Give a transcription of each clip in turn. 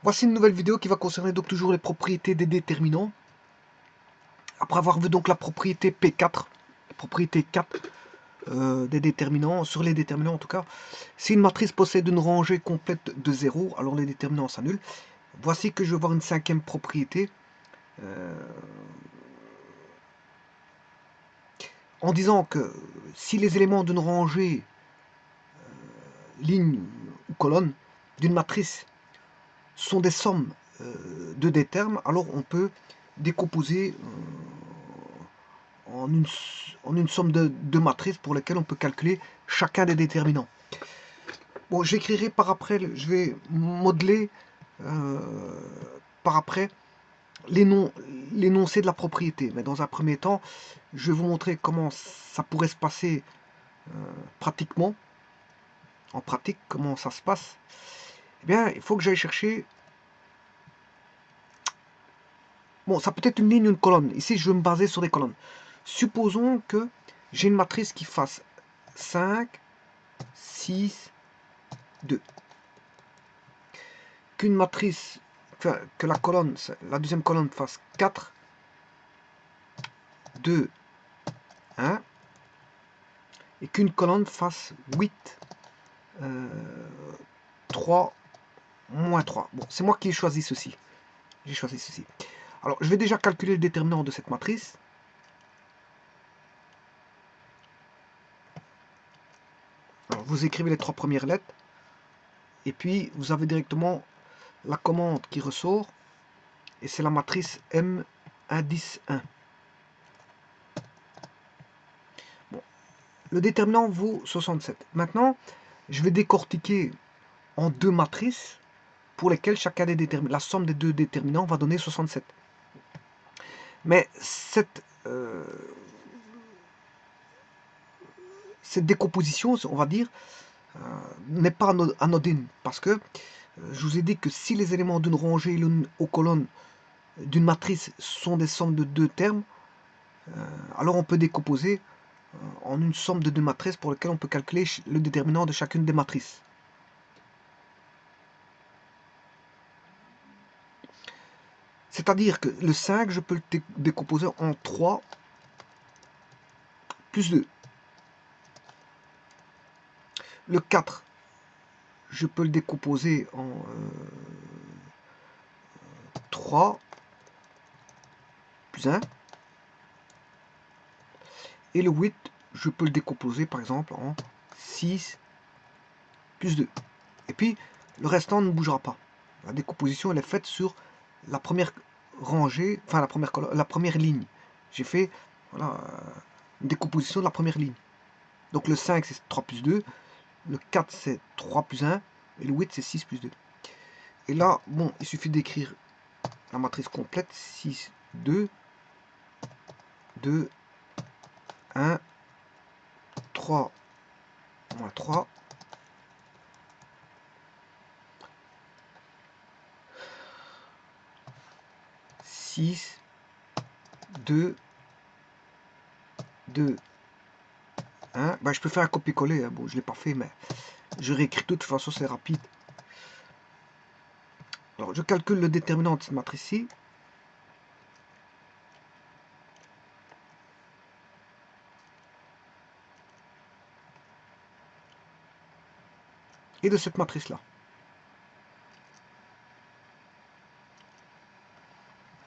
Voici une nouvelle vidéo qui va concerner donc toujours les propriétés des déterminants. Après avoir vu donc la propriété P4, la propriété 4 des déterminants, sur les déterminants en tout cas, si une matrice possède une rangée complète de 0, alors les déterminants s'annulent. Voici que je vais voir une cinquième propriété en disant que si les éléments d'une rangée, ligne ou colonne d'une matrice sont des sommes de des termes, alors on peut décomposer en une somme de matrices pour lesquelles on peut calculer chacun des déterminants. Bon, j'écrirai par après, je vais modeler par après l'énoncé de la propriété. Mais dans un premier temps, je vais vous montrer comment ça pourrait se passer pratiquement, en pratique, comment ça se passe. Eh bien, il faut que j'aille chercher... Bon, ça peut être une ligne ou une colonne. Ici, je vais me baser sur des colonnes. Supposons que j'ai une matrice qui fasse 5, 6, 2. Qu'une matrice, enfin, que la colonne, la deuxième colonne fasse 4, 2, 1, et qu'une colonne fasse 8, 3, moins 3. Bon, c'est moi qui ai choisi ceci. J'ai choisi ceci. Alors, je vais déjà calculer le déterminant de cette matrice. Alors, vous écrivez les 3 premières lettres, et puis vous avez directement la commande qui ressort, et c'est la matrice M indice 1. Bon, le déterminant vaut 67. Maintenant, je vais décortiquer en deux matrices pour lesquelles chacun des déterminants, la somme des deux déterminants va donner 67. Mais cette décomposition, on va dire, n'est pas anodine, parce que je vous ai dit que si les éléments d'une rangée aux colonnes d'une matrice sont des sommes de deux termes, alors on peut décomposer en une somme de deux matrices pour lesquelles on peut calculer le déterminant de chacune des matrices. C'est-à-dire que le 5, je peux le décomposer en 3 plus 2. Le 4, je peux le décomposer en 3 plus 1. Et le 8, je peux le décomposer par exemple en 6 plus 2. Et puis, le restant ne bougera pas. La décomposition, elle est faite sur la première rangée, enfin la première ligne. J'ai fait voilà, une décomposition de la première ligne. Donc le 5, c'est 3 plus 2. Le 4, c'est 3 plus 1. Et le 8, c'est 6 plus 2. Et là, bon, il suffit d'écrire la matrice complète. 6, 2, 2, 1, 3, moins 3. Six, 2, 2, 1. Ben, je peux faire un copier-coller. Hein. Bon, je ne l'ai pas fait, mais je réécris de toute façon, c'est rapide. Alors, je calcule le déterminant de cette matrice-ci. Et de cette matrice-là.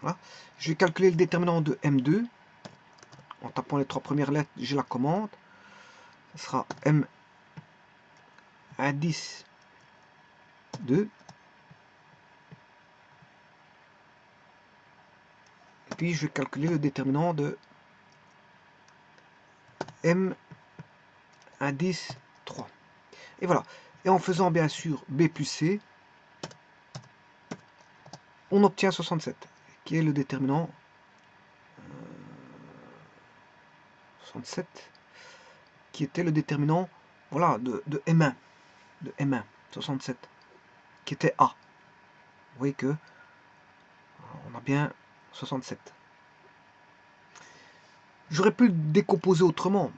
Voilà. Je vais calculer le déterminant de M2. En tapant les 3 premières lettres, j'ai la commande. Ce sera M indice 2. Et puis, je vais calculer le déterminant de M indice 3. Et voilà. Et en faisant bien sûr B plus C, on obtient 67, qui est le déterminant 67, qui était le déterminant voilà, de M1, de M1, 67, qui était A. Vous voyez que on a bien 67. J'aurais pu le décomposer autrement.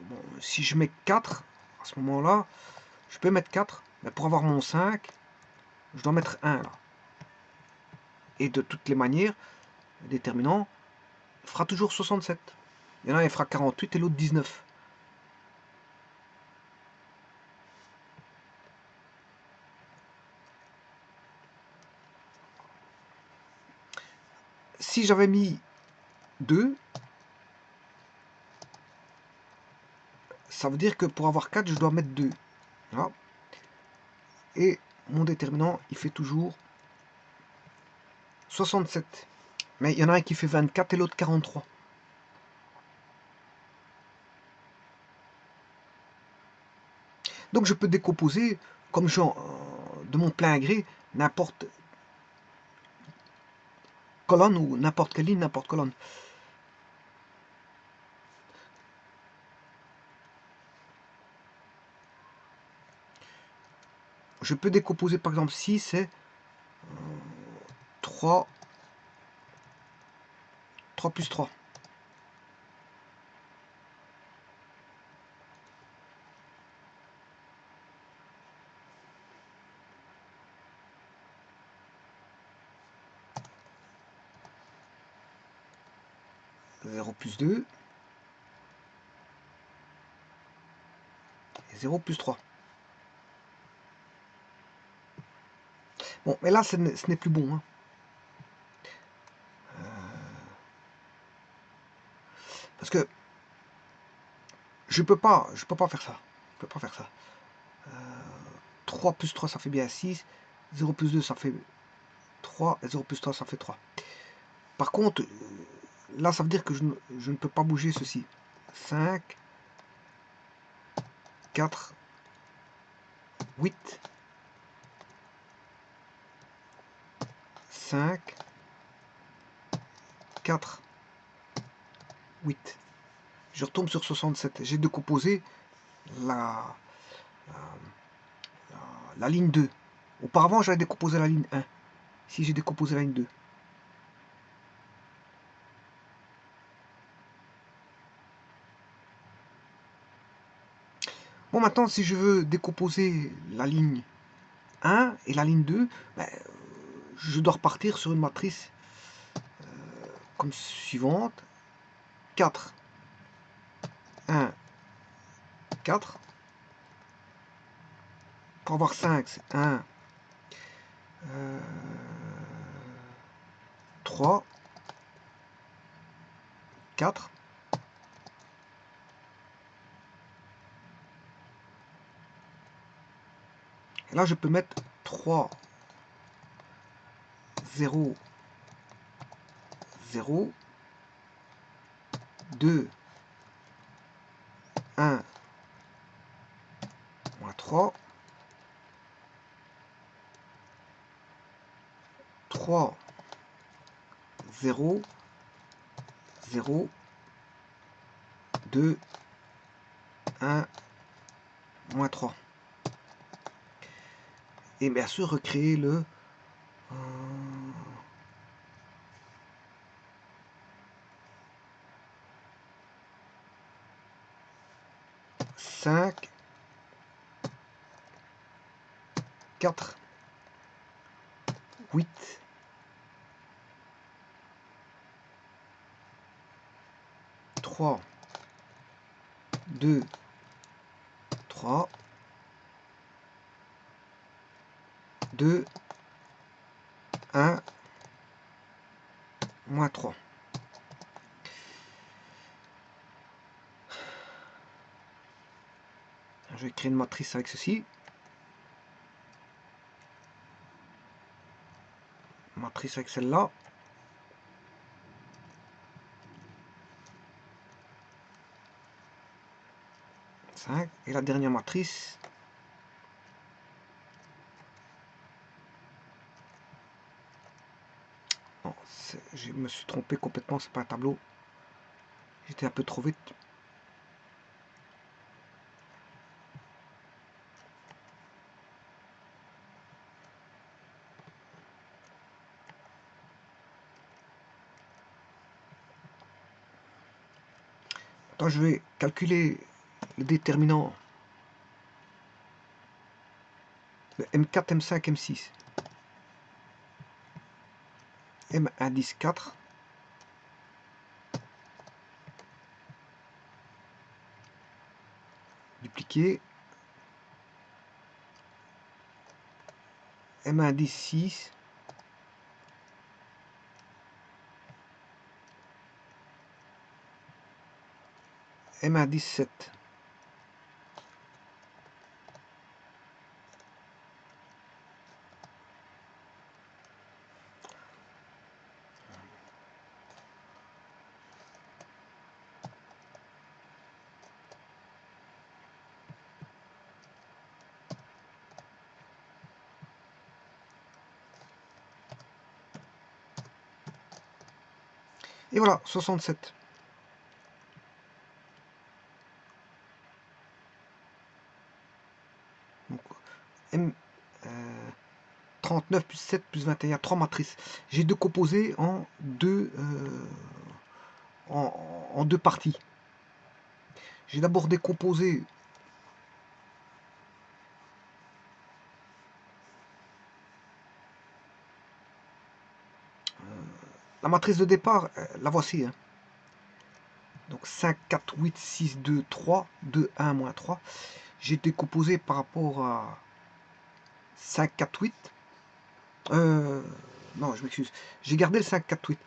Bon, si je mets 4, à ce moment-là, je peux mettre 4, mais pour avoir mon 5, je dois mettre 1 là. Et de toutes les manières, le déterminant fera toujours 67. Il y en a, il fera 48 et l'autre 19. Si j'avais mis 2, ça veut dire que pour avoir 4, je dois mettre 2. Voilà. Et mon déterminant, il fait toujours 67. Mais il y en a un qui fait 24 et l'autre 43. Donc je peux décomposer, comme de mon plein gré, n'importe colonne ou n'importe quelle ligne, n'importe colonne. Je peux décomposer par exemple si c'est 3 plus 3. Zéro plus 2 et 0 plus 3. Bon, mais là, ce n'est plus bon. Hein. Parce que je peux pas faire ça. Je peux pas faire ça. 3 plus 3, ça fait bien 6. 0 plus 2, ça fait 3. Et 0 plus 3, ça fait 3. Par contre, là, ça veut dire que je ne peux pas bouger ceci. 5, 4, 8, 5, 4, 8. Je retombe sur 67. J'ai décomposé la ligne 2. Auparavant, j'avais décomposé la ligne 1. Ici, j'ai décomposé la ligne 2. Bon, maintenant, si je veux décomposer la ligne 1 et la ligne 2, ben, je dois repartir sur une matrice comme suivante. 4, 1, 4. Pour avoir 5, c'est 1, 3, 4. Et là, je peux mettre 3, 0, 0, 2, 1, moins 3, 3, 0, 0, 2, 1, moins 3. Et bien sûr, recréer le 5, 4, 8, 3, 2, 3, 2, 1, moins 3. Je vais créer une matrice avec ceci. Matrice avec celle-là. Et la dernière matrice. Non, je me suis trompé complètement, c'est pas un tableau. J'étais un peu trop vite. Maintenant, je vais calculer le déterminant de M4, M5, M6. M indice 4. Dupliquer. M indice 6. M indice 7. Et voilà, 67. Donc, M, 39 plus 7 plus 21, 3 matrices. J'ai décomposé en deux, en deux parties. J'ai d'abord décomposé la matrice de départ, la voici. Hein. Donc 5, 4, 8, 6, 2, 3, 2, 1, moins 3. J'ai décomposé par rapport à 5, 4, 8. Non, je m'excuse. J'ai gardé le 5, 4, 8.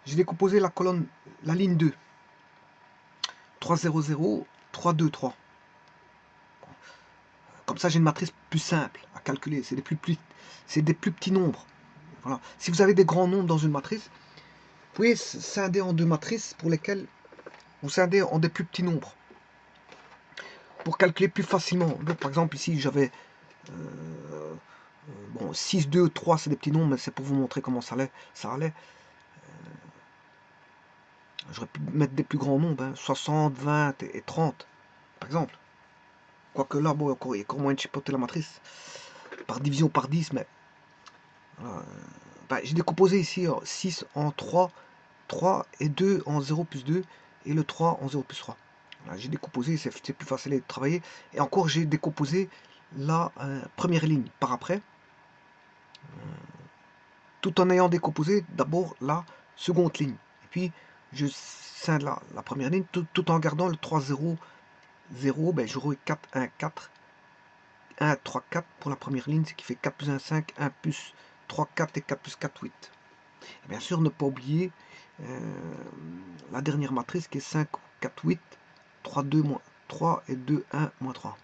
J'ai décomposé la colonne, la ligne 2. 3, 0, 0, 3, 2, 3. Comme ça, j'ai une matrice plus simple à calculer. C'est des plus petits nombres. Voilà. Si vous avez des grands nombres dans une matrice, vous pouvez scinder en deux matrices pour lesquelles vous scindez en des plus petits nombres. Pour calculer plus facilement. Donc, par exemple, ici, j'avais bon, 6, 2, 3, c'est des petits nombres, mais c'est pour vous montrer comment ça allait. J'aurais pu mettre des plus grands nombres, hein, 60, 20 et 30, par exemple. Quoique là, bon, il y a encore moyen de chipoter la matrice par division par 10, mais j'ai décomposé ici 6 en 3, 3 et 2 en 0 plus 2, et le 3 en 0 plus 3. J'ai décomposé, c'est plus facile de travailler. Et encore, j'ai décomposé la première ligne par après, tout en ayant décomposé d'abord la seconde ligne. Et puis, je scinde la première ligne, tout en gardant le 3, 0, 0, ben, j'aurai 4, 1, 4, 1, 3, 4 pour la première ligne, ce qui fait 4 plus 1, 5, 1 plus 3, 4 et 4 plus 4, 8. Et bien sûr, ne pas oublier la dernière matrice qui est 5, 4, 8, 3, 2, moins 3 et 2, 1, moins 3.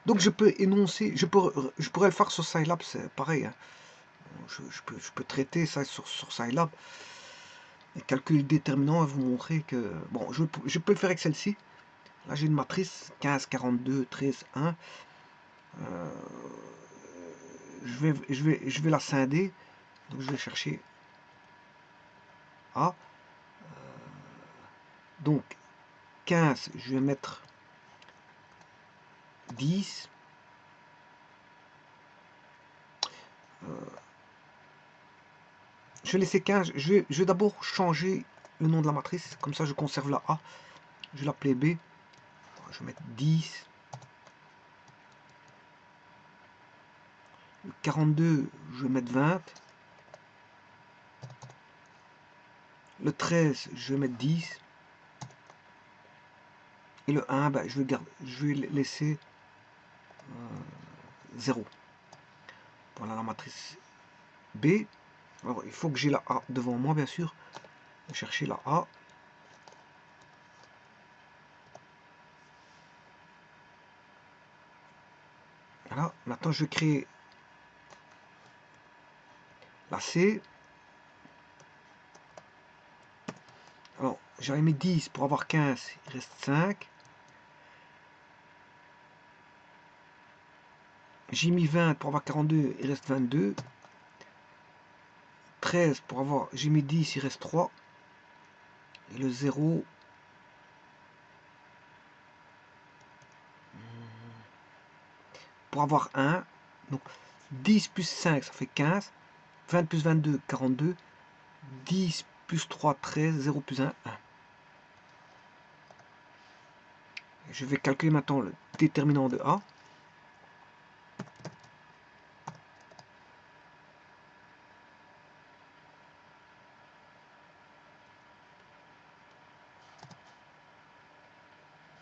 Donc je peux énoncer, je pourrais le faire sur Scilab, c'est pareil. Hein. Je peux traiter ça sur Scilab et calculer le déterminant et vous montrer que... Bon, je peux le faire avec celle-ci. Là j'ai une matrice 15, 42, 13, 1. Je vais la scinder. Donc je vais chercher A. Donc 15, je vais mettre 10. Je vais laisser 15. Je vais d'abord changer le nom de la matrice. Comme ça, je conserve la A. Je vais l'appeler B. Je vais mettre 10. Le 42, je vais mettre 20. Le 13, je vais mettre 10. Et le 1, ben, je vais laisser 0. Voilà la matrice B. Alors, il faut que j'ai la A devant moi, bien sûr. Je vais chercher la A. Voilà. Maintenant, je vais créer la C. Alors, j'avais mis 10 pour avoir 15. Il reste 5. J'ai mis 20 pour avoir 42. Il reste 22. 13 pour avoir... J'ai mis 10. Il reste 3. Et le 0... pour avoir 1. Donc 10 plus 5, ça fait 15. 20 plus 22, 42. 10 plus 3, 13, 0 plus 1, 1. Je vais calculer maintenant le déterminant de A.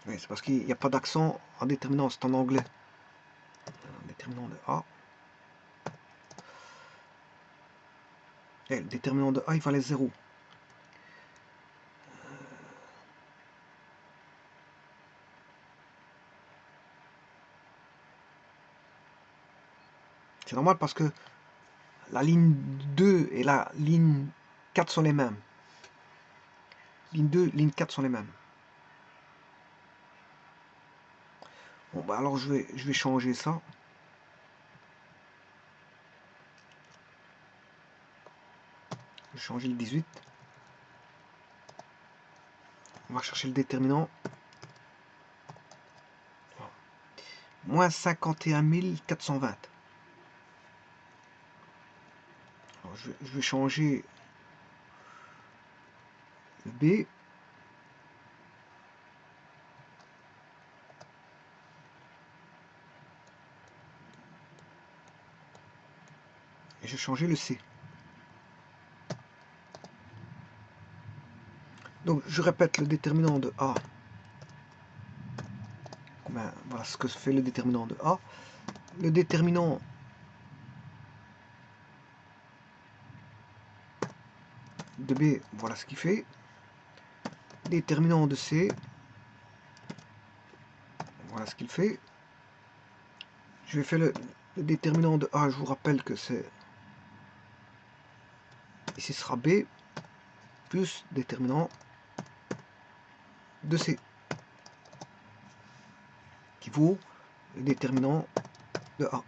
Oui, c'est parce qu'il n'y a pas d'accent en déterminant, c'est en anglais. Déterminant de A. Et le déterminant de A, il valait 0. C'est normal parce que la ligne 2 et la ligne 4 sont les mêmes. Ligne 2, ligne 4 sont les mêmes. Bon, bah alors je vais changer ça. Je vais changer le 18. On va chercher le déterminant. Moins 51 420. Alors je vais changer le B. Et je vais changer le C. Donc je répète le déterminant de A. Ben, voilà ce que fait le déterminant de A. Le déterminant de B, voilà ce qu'il fait. Déterminant de C, voilà ce qu'il fait. Je vais faire le déterminant de A, je vous rappelle que c'est ici sera B plus déterminant de C qui vaut le déterminant de A.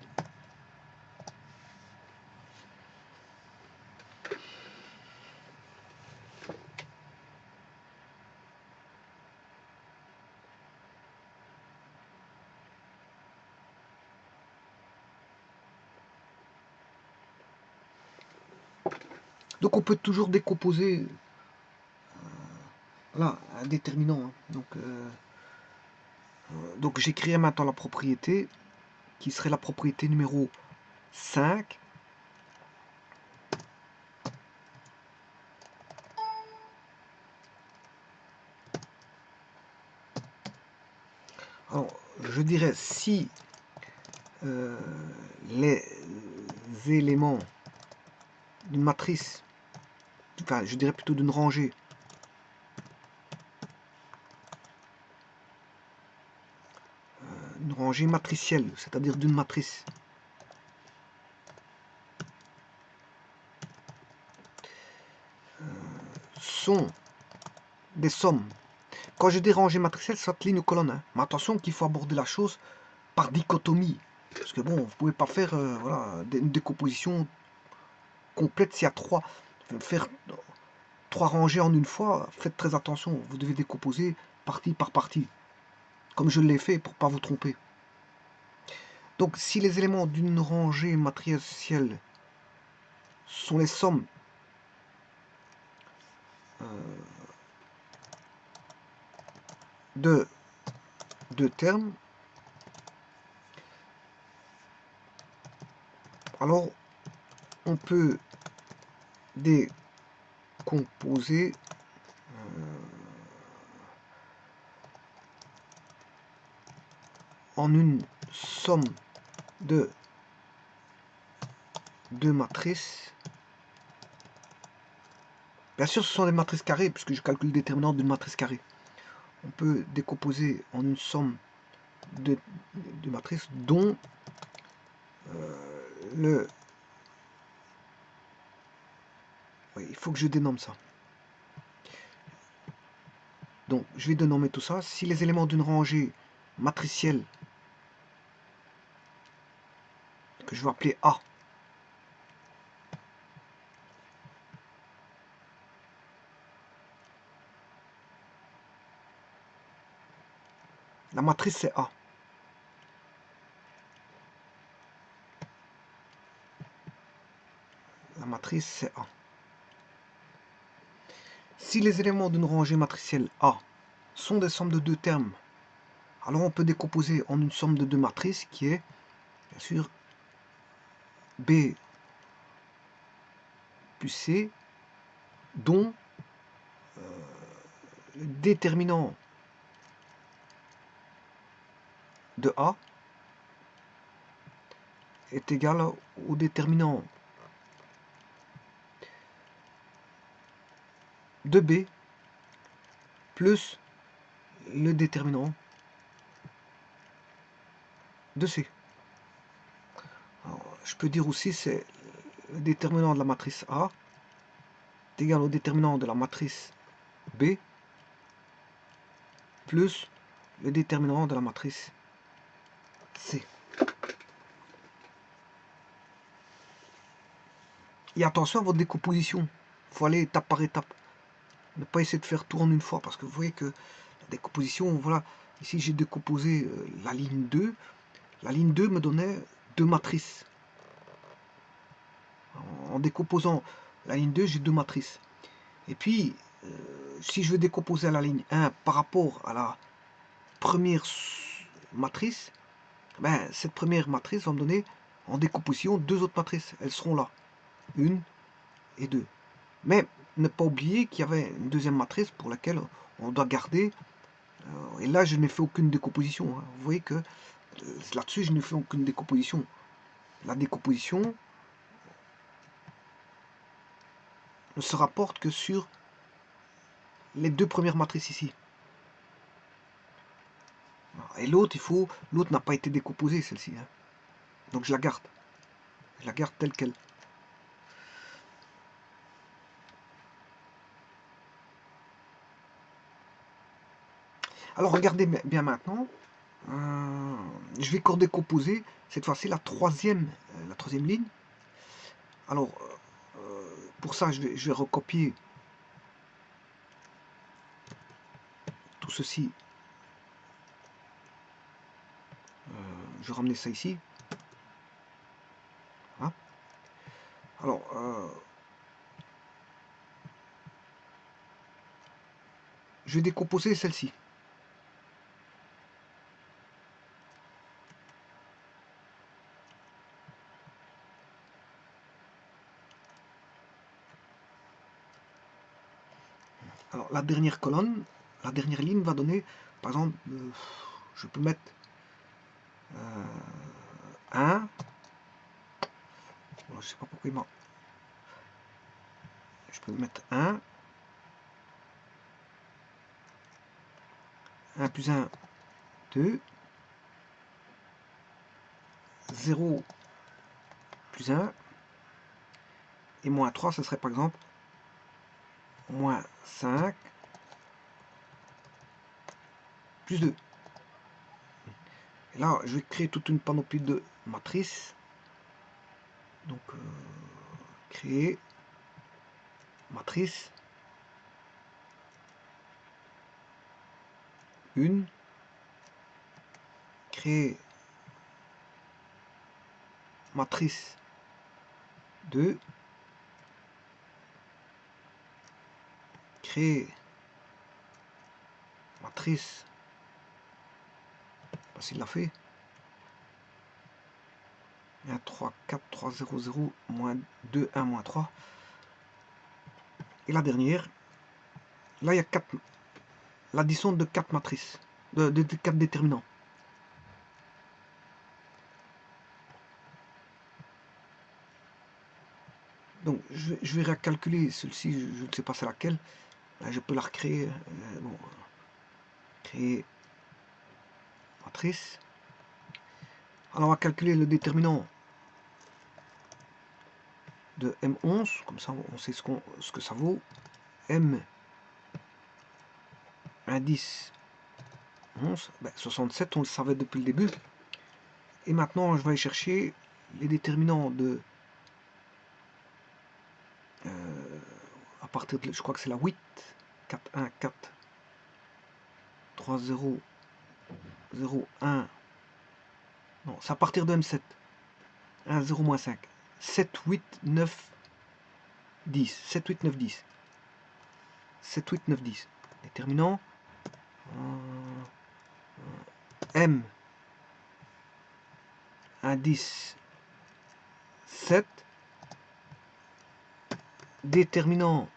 Donc on peut toujours décomposer voilà, un déterminant. Hein. Donc j'écrirai maintenant la propriété qui serait la propriété numéro 5. Alors, je dirais si les éléments d'une matrice, enfin je dirais plutôt d'une rangée, une rangée matricielle, c'est-à-dire d'une matrice, sont des sommes. Quand je dis rangée matricielle, c'est ligne ou colonne. Hein. Mais attention qu'il faut aborder la chose par dichotomie. Parce que bon, vous pouvez pas faire voilà, une décomposition complète s'il y a trois. Faire 3 rangées en une fois, faites très attention. Vous devez décomposer partie par partie. Comme je l'ai fait pour ne pas vous tromper. Donc si les éléments d'une rangée matricielle sont les sommes de deux termes, alors on peut décomposer en une somme de deux matrices. Bien sûr, ce sont des matrices carrées, puisque je calcule le déterminant d'une matrice carrée. On peut décomposer en une somme de matrices dont le... Oui, il faut que je dénomme ça. Donc, je vais dénommer tout ça. Si les éléments d'une rangée matricielle, que je vais appeler A, la matrice c'est A. La matrice c'est A. Si les éléments d'une rangée matricielle A sont des sommes de deux termes, alors on peut décomposer en une somme de deux matrices qui est, bien sûr, B plus C, dont le déterminant de A est égal au déterminant de B plus le déterminant de C. Alors, je peux dire aussi c'est le déterminant de la matrice A est égal au déterminant de la matrice B plus le déterminant de la matrice C. Et attention à votre décomposition. Il faut aller étape par étape. Ne pas essayer de faire tout en une fois. Parce que vous voyez que la décomposition, voilà. Ici, j'ai décomposé la ligne 2. La ligne 2 me donnait deux matrices. En décomposant la ligne 2, j'ai deux matrices. Et puis, si je veux décomposer la ligne 1 par rapport à la première matrice, ben, cette première matrice va me donner en décomposition deux autres matrices. Elles seront là. 1 et 2. Mais ne pas oublier qu'il y avait une deuxième matrice pour laquelle on doit garder. Et là, je n'ai fait aucune décomposition. Hein. Vous voyez que là-dessus, je n'ai fait aucune décomposition. La décomposition ne se rapporte que sur les deux premières matrices ici. Et l'autre, l'autre n'a pas été décomposée, celle-ci. Hein. Donc je la garde. Je la garde telle qu'elle. Alors regardez bien maintenant. Je vais encore décomposer cette fois-ci la troisième ligne. Alors pour ça, je vais recopier tout ceci. Je vais ramener ça ici. Hein. Alors, je vais décomposer celle-ci. Alors, la dernière colonne, la dernière ligne va donner, par exemple, je peux mettre 1. Je ne sais pas pourquoi il m'a... Je peux mettre 1. 1 plus 1, 2. 0 plus 1. Et moins 3, ce serait par exemple moins 5 plus 2. Et là, je vais créer toute une panoplie de matrices. Donc, créer matrice 1, créer matrice 2, créer matrice, parce qu'il l'a fait, 1, 3, 4, 3, 0, 0, moins 2, 1, moins 3. Et la dernière, là il y a 4, l'addition de 4 matrices, de 4 déterminants. Donc je vais recalculer celle-ci, je ne sais pas c'est laquelle. Là, je peux la recréer. Bon, créer matrice. Alors on va calculer le déterminant de M11, comme ça on sait ce que ça vaut. M indice 11, ben 67, on le savait depuis le début. Et maintenant je vais aller chercher les déterminants de à partir de, je crois que c'est la 8, 4, 1, 4, 3, 0, 0, 1. Non, c'est à partir de M7. 1, 0, moins 5. 7, 8, 9, 10. 7, 8, 9, 10. 7, 8, 9, 10. Déterminant M 1, 10, 7. Déterminant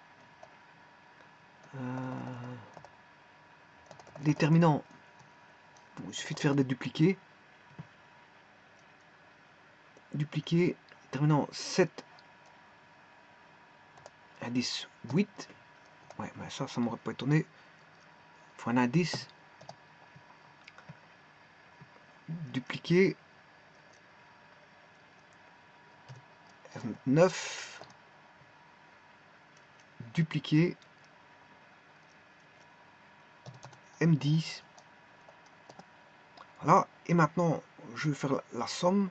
bon, il suffit de faire des dupliqués. Dupliqué, déterminant 7, 1, 10, 8. Ouais, mais ça m'aurait pas étonné. Il faut un indice. Dupliqué. 9. Dupliqué. M10. Voilà. Et maintenant, je vais faire la somme.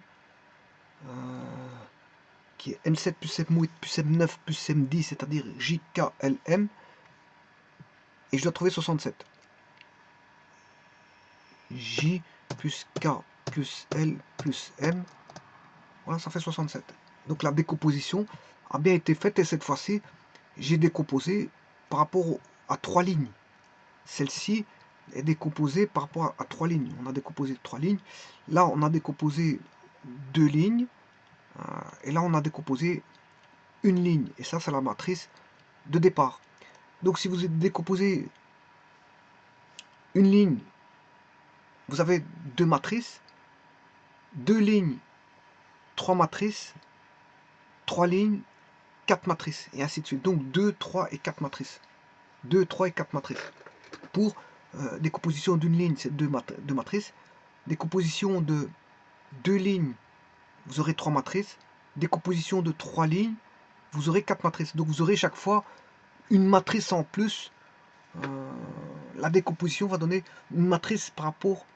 Qui est M7 plus M8 plus M9 plus M10, c'est-à-dire JKLM. Et je dois trouver 67. J plus K plus L plus M. Voilà, ça fait 67. Donc la décomposition a bien été faite et cette fois-ci, j'ai décomposé par rapport à 3 lignes. Celle-ci est décomposée par rapport à 3 lignes. On a décomposé 3 lignes. Là, on a décomposé 2 lignes. Et là, on a décomposé une ligne. Et ça, c'est la matrice de départ. Donc, si vous décomposez une ligne, vous avez 2 matrices. 2 lignes, 3 matrices. 3 lignes, 4 matrices. Et ainsi de suite. Donc, 2, 3 et 4 matrices. 2, 3 et 4 matrices. Pour décomposition d'une ligne, c'est 2 matrices. Décomposition de 2 lignes, vous aurez 3 matrices. Décomposition de 3 lignes, vous aurez 4 matrices. Donc vous aurez chaque fois une matrice en plus. La décomposition va donner une matrice par rapport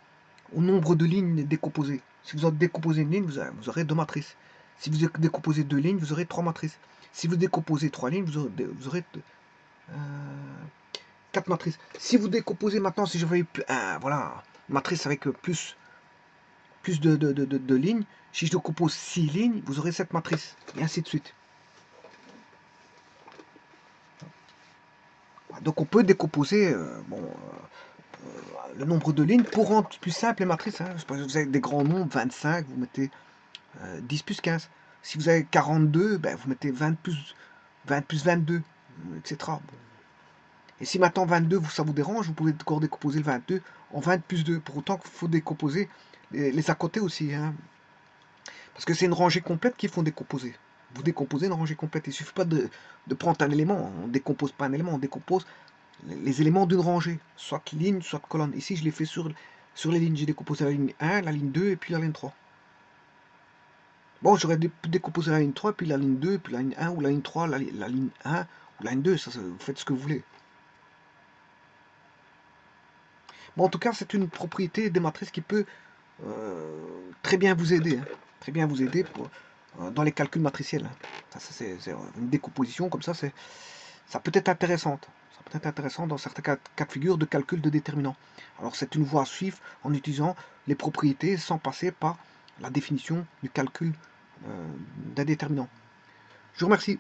au nombre de lignes décomposées. Si vous décomposez une ligne, vous aurez 2 matrices. Si vous décomposez 2 lignes, vous aurez 3 matrices. Si vous décomposez 3 lignes, vous aurez 4 matrices. Si vous décomposez maintenant, si je voyais voilà, matrice avec plus de lignes, si je décompose 6 lignes, vous aurez 7 matrices, et ainsi de suite. Donc on peut décomposer le nombre de lignes pour rendre plus simple les matrices. Hein. Vous avez des grands nombres, 25, vous mettez 10 plus 15. Si vous avez 42, ben, vous mettez 20 plus 22, etc. Et si maintenant 22, ça vous dérange, vous pouvez encore décomposer le 22 en 20 plus 2. Pour autant qu'il faut décomposer les à côté aussi. Hein. Parce que c'est une rangée complète qu'il faut décomposer. Vous décomposez une rangée complète. Il ne suffit pas de prendre un élément. On ne décompose pas un élément, on décompose les éléments d'une rangée. Soit ligne, soit colonne. Ici, je l'ai fait sur les lignes. J'ai décomposé la ligne 1, la ligne 2 et puis la ligne 3. Bon, j'aurais décomposé la ligne 3, puis la ligne 2, puis la ligne 1, ou la ligne 3, la ligne 1, ou la ligne 2. Ça, vous faites ce que vous voulez. Bon, en tout cas, c'est une propriété des matrices qui peut très bien vous aider. Hein. Très bien vous aider dans les calculs matriciels. Hein. Ça, c'est une décomposition comme ça, ça peut être intéressante. Ça peut être intéressant dans certains cas de figure de calcul de déterminants. Alors c'est une voie à suivre en utilisant les propriétés sans passer par la définition du calcul d'un déterminant. Je vous remercie.